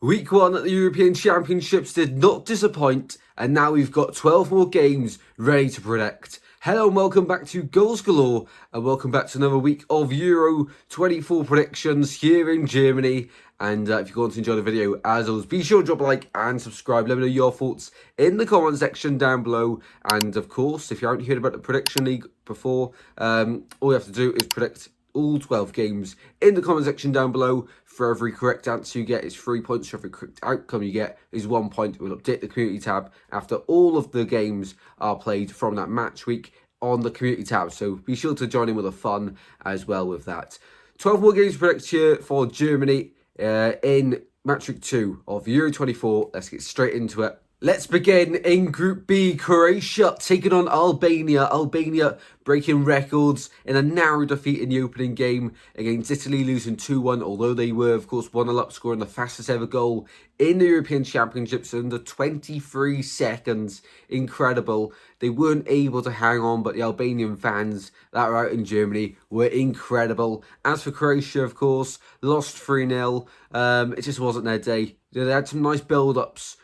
Week 1 at the European Championships did not disappoint, and now we've got 12 more games ready to predict. Hello and welcome back to Goals Galore, and welcome back to another week of Euro 24 predictions here in Germany. And if you're going to enjoy the video, as always, be sure to drop a like and subscribe. Let me know your thoughts in the comment section down below. And of course, if you haven't heard about the Prediction League before, all you have to do is predict all 12 games in the comment section down below. For every correct answer you get is 3 points. For every correct outcome you get is 1 point. We'll update the community tab after all of the games are played from that match week on the community tab. So be sure to join in with the fun as well with that. 12 more games to predict here for Germany in match week 2 of Euro 24. Let's get straight into it. Let's begin in Group B. Croatia taking on Albania. Albania breaking records in a narrow defeat in the opening game against Italy, losing 2-1, although they were, of course, 1-0 up, scoring the fastest ever goal in the European Championships under 23 seconds. Incredible. They weren't able to hang on, but the Albanian fans that were out in Germany were incredible. As for Croatia, of course, lost 3-0. It just wasn't their day. They had some nice build-ups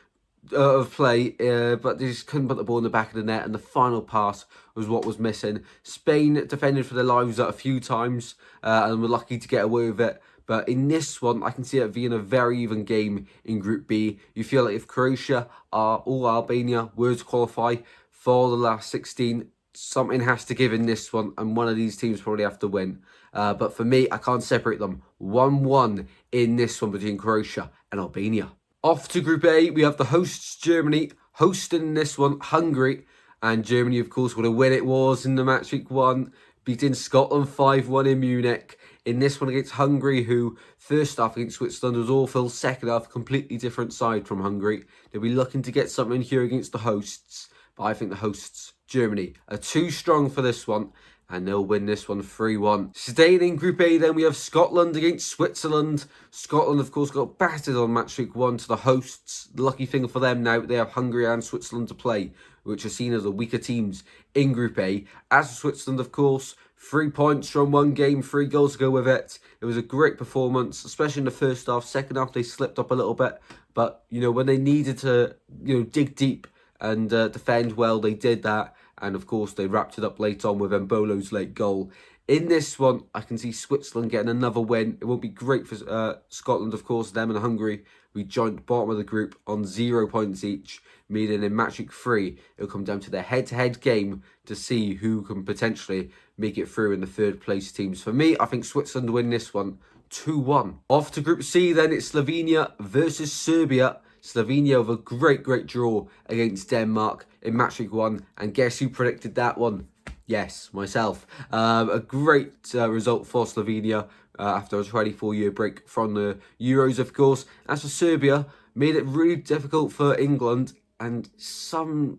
of play, but they just couldn't put the ball in the back of the net, and the final pass was what was missing. Spain defended for their lives a few times and were lucky to get away with it. But in this one, I can see it being a very even game in Group B. You feel like if Croatia or Albania were to qualify for the last 16, something has to give in this one, and one of these teams probably have to win. But for me, I can't separate them. 1-1 in this one between Croatia and Albania. Off to Group A, we have the hosts, Germany, hosting this one, Hungary. And Germany, of course, what a win it was in the match week 1, beating Scotland 5-1 in Munich. In this one against Hungary, who first half against Switzerland was awful, second half, completely different side from Hungary. They'll be looking to get something here against the hosts. But I think the hosts, Germany, are too strong for this one, and they'll win this one 3-1. Staying in Group A, then we have Scotland against Switzerland. Scotland, of course, got battered on match week 1 to the hosts. The lucky thing for them now, they have Hungary and Switzerland to play, which are seen as the weaker teams in Group A. As for Switzerland, of course, 3 points from one game, 3 goals to go with it. It was a great performance, especially in the first half. Second half, they slipped up a little bit. But, when they needed to, dig deep and defend well, they did that. And, of course, they wrapped it up late on with Mbolo's late goal. In this one, I can see Switzerland getting another win. It won't be great for Scotland, of course. Them and Hungary, we joined bottom of the group on 0 points each, meaning in match week 3, it'll come down to their head-to-head game to see who can potentially make it through in the third place teams. For me, I think Switzerland win this one 2-1. Off to Group C, then it's Slovenia versus Serbia. Slovenia with a great draw against Denmark in match week 1. And guess who predicted that one? Yes, myself. A great result for Slovenia after a 24-year break from the Euros, of course. As for Serbia, made it really difficult for England, and something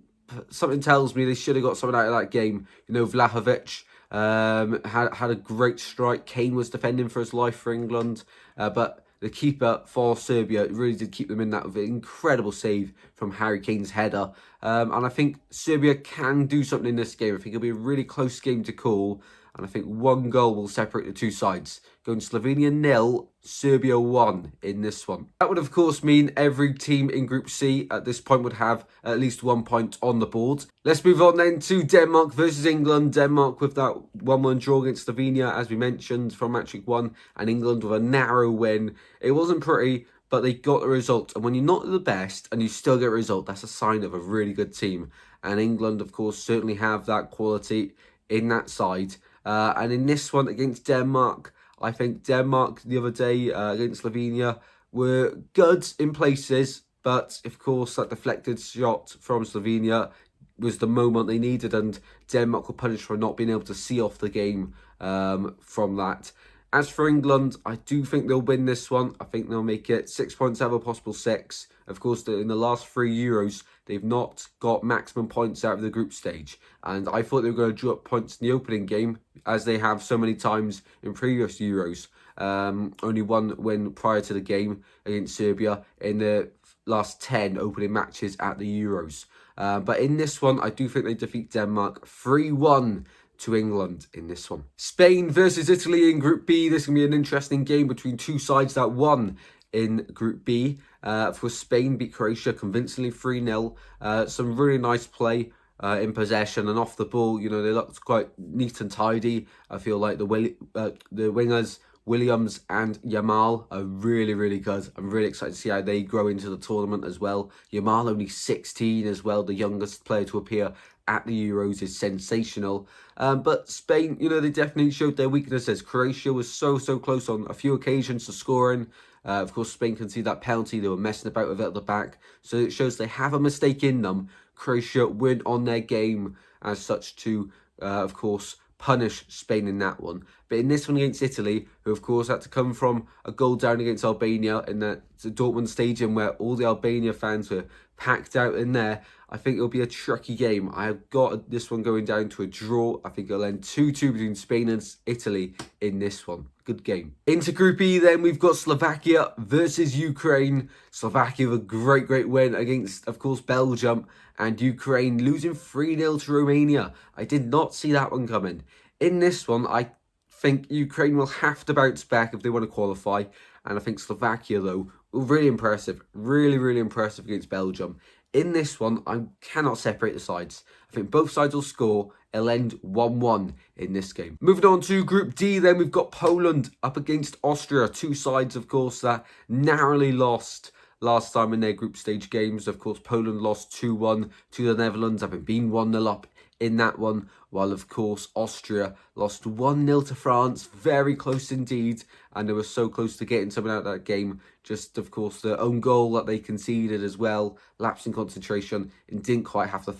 tells me they should have got something out of that game. Vlahovic had a great strike. Kane was defending for his life for England, but the keeper for Serbia really did keep them in that with an incredible save from Harry Kane's header. And I think Serbia can do something in this game. I think it'll be a really close game to call. And I think 1 goal will separate the two sides. Going Slovenia 0, Serbia 1 in this one. That would, of course, mean every team in Group C at this point would have at least 1 point on the board. Let's move on then to Denmark versus England. Denmark with that 1-1 draw against Slovenia, as we mentioned, from match week 1. And England with a narrow win. It wasn't pretty, but they got the result. And when you're not the best and you still get a result, that's a sign of a really good team. And England, of course, certainly have that quality in that side. And in this one against Denmark, I think Denmark the other day against Slovenia were good in places. But, of course, that deflected shot from Slovenia was the moment they needed. And Denmark were punished for not being able to see off the game from that. As for England, I do think they'll win this one. I think they'll make it 6 points out of a possible 6. Of course, in the last 3 Euros, they've not got maximum points out of the group stage. And I thought they were going to drop points in the opening game, as they have so many times in previous Euros. Only 1 win prior to the game against Serbia in the last 10 opening matches at the Euros. But in this one, I do think they defeat Denmark 3-1. To England in this one. Spain versus Italy in Group B. This is going to be an interesting game between two sides that won in Group B. Of course, Spain beat Croatia convincingly 3-0. Some really nice play in possession and off the ball. You know, they looked quite neat and tidy. I feel like the wingers, Williams and Yamal, are really, really good. I'm really excited to see how they grow into the tournament as well. Yamal only 16 as well, the youngest player to appear at the Euros, is sensational. But Spain, you know, they definitely showed their weaknesses. Croatia was so close on a few occasions to scoring. Of course, Spain can see that penalty. They were messing about with it at the back. So it shows they have a mistake in them. Croatia weren't on their game as such to, of course, punish Spain in that one. But in this one against Italy, who of course had to come from a goal down against Albania in the Dortmund Stadium where all the Albania fans were packed out in there, I think it'll be a tricky game. I've got this one going down to a draw. I think it'll end 2-2 between Spain and Italy in this one. Good game. Into Group E then, we've got Slovakia versus Ukraine. Slovakia with a great win against, of course, Belgium, and Ukraine losing 3-0 to Romania. I did not see that one coming. In this one, I think Ukraine will have to bounce back if they want to qualify, and I think Slovakia, though, were really impressive. Really impressive against Belgium. In this one, I cannot separate the sides. I think both sides will score. It'll end 1-1 in this game. Moving on to Group D then, we've got Poland up against Austria. Two sides, of course, that narrowly lost last time in their group stage games. Of course, Poland lost 2-1 to the Netherlands, having been 1-0 up in that one, while of course Austria lost 1-0 to France, very close indeed, and they were so close to getting something out of that game. Just of course the own goal that they conceded as well, lapse in concentration, and didn't quite have the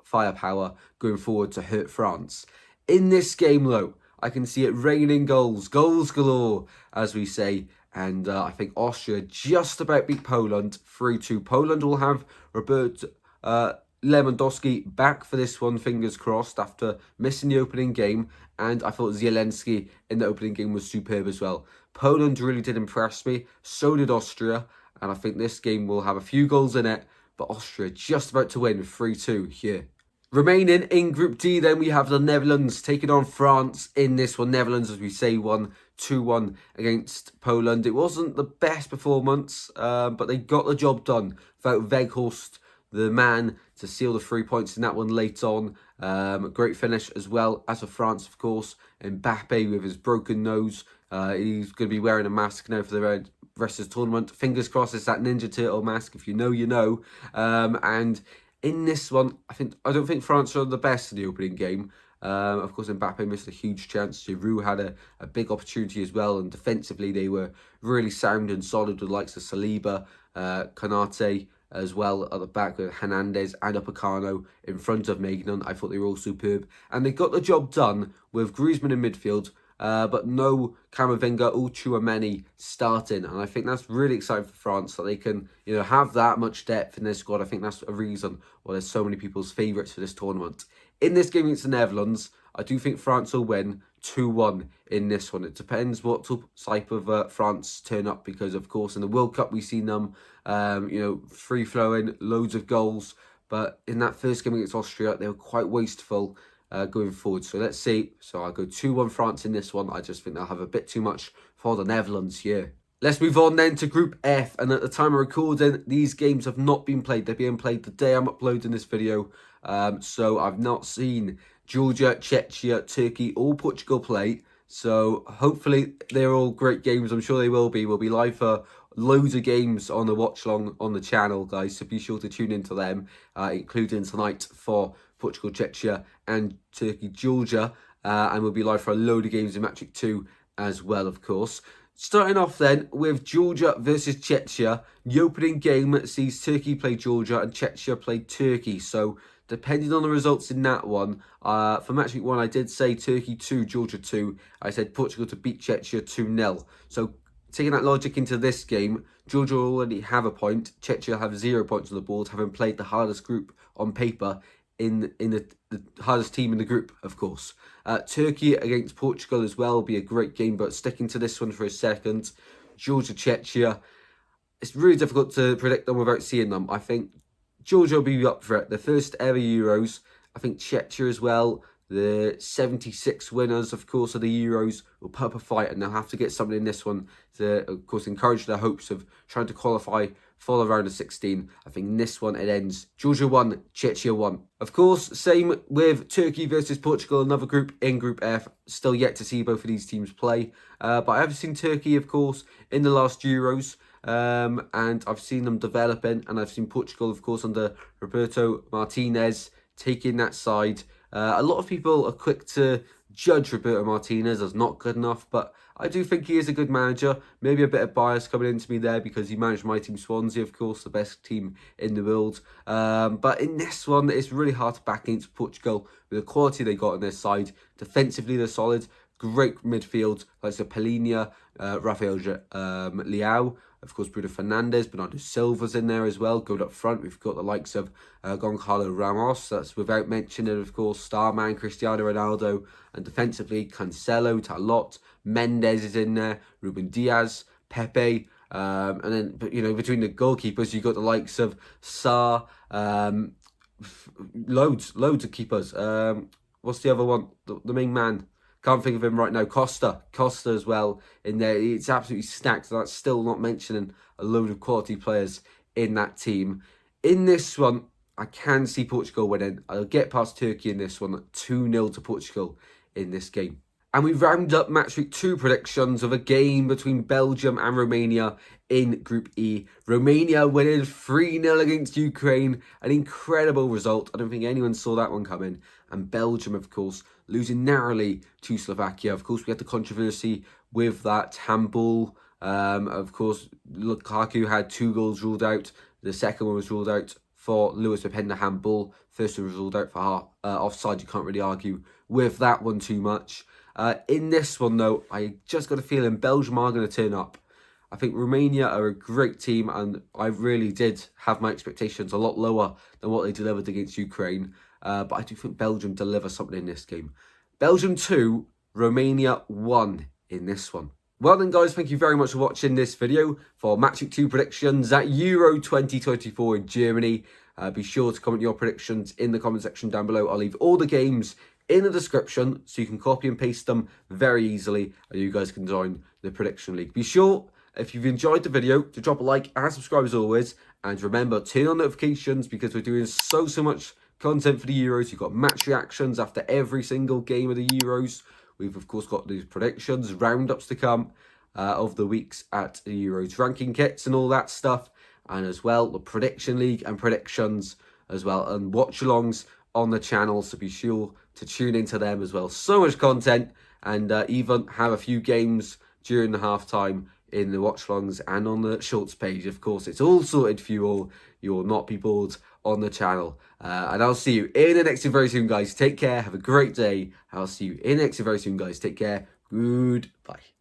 firepower going forward to hurt France. In this game though, I can see it raining goals galore, as we say, and I think Austria just about beat Poland 3-2. Poland will have Robert Lewandowski back for this one, fingers crossed, after missing the opening game, and I thought Zielinski in the opening game was superb as well. Poland really did impress me, so did Austria, and I think this game will have a few goals in it, but Austria just about to win 3-2 here. Remaining in Group D then, we have the Netherlands taking on France in this one. Netherlands, as we say, won 2-1 against Poland. It wasn't the best performance, but they got the job done without Weghorst, the man to seal the 3 points in that one late on. Great finish as well. As for France, of course, Mbappe with his broken nose. He's going to be wearing a mask now for the rest of the tournament. Fingers crossed it's that Ninja Turtle mask. If you know, you know. And in this one, I don't think France are the best in the opening game. Of course, Mbappe missed a huge chance. Giroud had a big opportunity as well. And defensively, they were really sound and solid with the likes of Saliba, Konate, as well at the back with Hernandez and Upamecano in front of Maignan. I thought they were all superb. And they got the job done with Griezmann in midfield, but no Camavinga or Tchouaméni starting. And I think that's really exciting for France, that they can, you know, have that much depth in their squad. I think that's a reason why there's so many people's favourites for this tournament. In this game against the Netherlands, I do think France will win 2-1 in this one. It depends what type of France turn up, because of course in the World Cup we've seen them free flowing, loads of goals, but in that first game against Austria they were quite wasteful going forward. So let's see. So I'll go 2-1 France in this one. I just think they'll have a bit too much for the Netherlands here. Let's move on then to Group F, and at the time of recording, these games have not been played. They're being played the day I'm uploading this video, so I've not seen Georgia, Czechia, Turkey or Portugal play. So hopefully they're all great games. I'm sure they will be. We'll be live for loads of games on the watch long on the channel, guys, so be sure to tune into them, including tonight for Portugal, Czechia and Turkey, Georgia, and we'll be live for a load of games in Matchday 2 as well, of course. Starting off then with Georgia versus Czechia. The opening game sees Turkey play Georgia and Czechia play Turkey. So depending on the results in that one, for match week 1, I did say Turkey 2, Georgia 2. I said Portugal to beat Czechia 2-0. So taking that logic into this game, Georgia already have a point. Czechia have 0 points on the board, having played the hardest group on paper in the hardest team in the group, of course. Turkey against Portugal as well will be a great game, but sticking to this one for a second, Georgia, Czechia, it's really difficult to predict them without seeing them. I think Georgia will be up for it. The first ever Euros. I think Czechia as well, the 76 winners, of course, of the Euros, will put up a fight, and they'll have to get something in this one to, of course, encourage their hopes of trying to qualify for the round of 16. I think in this one it ends Georgia 1, Czechia 1. Of course, same with Turkey versus Portugal, another group in Group F. Still yet to see both of these teams play. But I have seen Turkey, of course, in the last Euros. And I've seen them developing, and I've seen Portugal, of course, under Roberto Martinez taking that side. A lot of people are quick to judge Roberto Martinez as not good enough, but I do think he is a good manager. Maybe a bit of bias coming into me there because he managed my team Swansea, of course, the best team in the world. But in this one, it's really hard to back against Portugal with the quality they got on their side. Defensively, they're solid. Great midfield, like Polinia, Rafael Leao, of course, Bruno Fernandes, Bernardo Silva's in there as well. Going up front, we've got the likes of Gonçalo Ramos. That's without mentioning, of course, star man Cristiano Ronaldo. And defensively, Cancelo, Talot, Mendes is in there, Ruben Diaz, Pepe. And then, but you know, between the goalkeepers, you've got the likes of Sarr, loads of keepers. What's the other one? The main man. Can't think of him right now. Costa as well in there. It's absolutely stacked. That's still not mentioning a load of quality players in that team. In this one, I can see Portugal winning. I'll get past Turkey in this one. 2-0 to Portugal in this game. And we round up match week 2 predictions of a game between Belgium and Romania in Group E. Romania winning 3-0 against Ukraine. An incredible result. I don't think anyone saw that one coming. And Belgium, of course, losing narrowly to Slovakia. Of course, we had the controversy with that handball. Of course, Lukaku had 2 goals ruled out. The second one was ruled out for Lewis Openda handball. First one was ruled out for offside. You can't really argue with that one too much. In this one, though, I just got a feeling Belgium are going to turn up. I think Romania are a great team, and I really did have my expectations a lot lower than what they delivered against Ukraine. But I do think Belgium deliver something in this game. Belgium 2, Romania 1 in this one. Well then, guys, thank you very much for watching this video for Match Week 2 predictions at Euro 2024 in Germany. Be sure to comment your predictions in the comment section down below. I'll leave all the games in the description so you can copy and paste them very easily, and you guys can join the prediction league. Be sure, if you've enjoyed the video, to drop a like and subscribe as always. And remember, turn on notifications because we're doing so much content for the Euros. You've got match reactions after every single game of the Euros. We've, of course, got these predictions, roundups to come of the weeks at the Euros, ranking kits and all that stuff. And as well, the prediction league and predictions as well. And watch-alongs on the channel, so be sure to tune into them as well. So much content, and even have a few games during the halftime in the watch-alongs and on the shorts page. Of course, it's all sorted for you all. You will not be bored on the channel. And I'll see you in the next video very soon, guys. Take care. Have a great day. I'll see you in the next video very soon, guys. Take care. Goodbye.